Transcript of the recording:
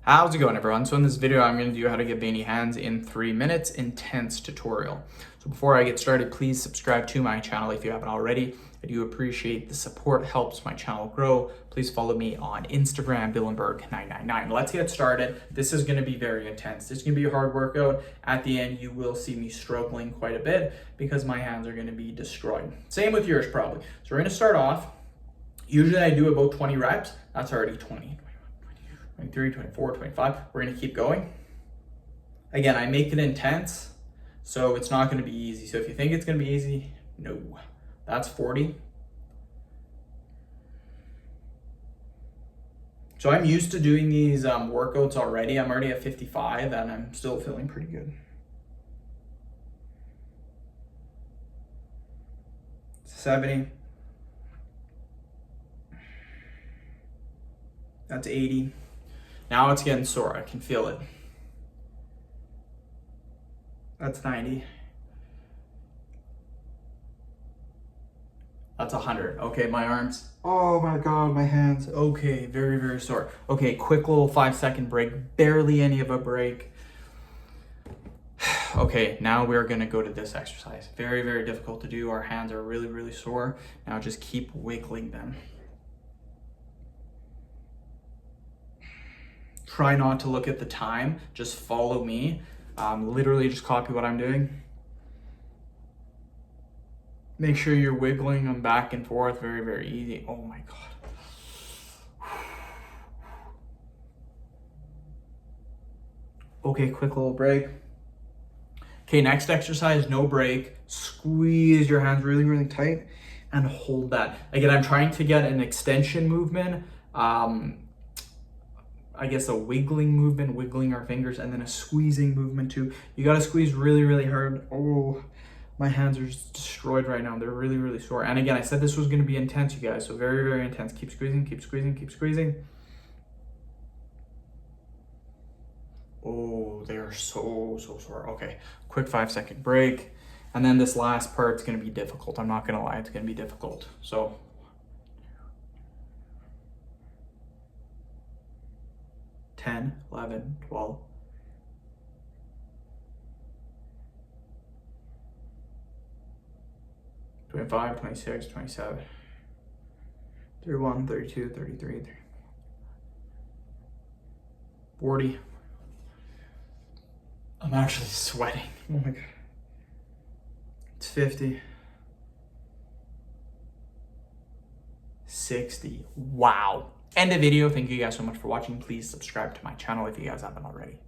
How's it going, everyone? So in this video, I'm going to do how to get veiny hands in 3 minutes intense tutorial. So before I get started, please subscribe to my channel if you haven't already. I do appreciate the support, helps my channel grow. Please follow me on Instagram, Billenberg999. Let's get started. This is going to be very intense. This is going to be a hard workout. At the end, you will see me struggling quite a bit because my hands are going to be destroyed. Same with yours probably. So we're going to start off. Usually I do about 20 reps. That's already 20. 23, 24, 25. We're going to keep going. Again, I make it intense, so it's not going to be easy. So if you think it's going to be easy, no. That's 40. So I'm used to doing these workouts already. I'm already at 55 and I'm still feeling pretty good. 70. That's 80. Now it's getting sore, I can feel it. That's 90. That's 100. Okay, my arms. Oh my God, my hands. Okay, very, very sore. Okay, quick little 5-second break. Barely any of a break. Okay, now we're gonna go to this exercise. Very, very difficult to do. Our hands are really, really sore. Now just keep wiggling them. Try not to look at the time, just follow me. Literally just copy what I'm doing. Make sure you're wiggling them back and forth, very, very easy. Oh my God. Okay, quick little break. Okay, next exercise, no break. Squeeze your hands really, really tight and hold that. Again, I'm trying to get an extension movement. I guess a wiggling movement, wiggling our fingers, and then a squeezing movement too. You gotta squeeze really, really hard. Oh, my hands are just destroyed right now. They're really, really sore. And again, I said this was gonna be intense, you guys, so very, very intense. Keep squeezing, keep squeezing, keep squeezing. Oh, they're so sore. Okay, quick 5-second break. And then this last part's gonna be difficult. I'm not gonna lie, it's gonna be difficult. So, 10, 11, 12. 25, 26, 27. 31, 32, 33, 40. I'm actually sweating. Oh my God. It's 50. 60. Wow. End the video. Thank you guys so much for watching. Please subscribe to my channel if you guys haven't already.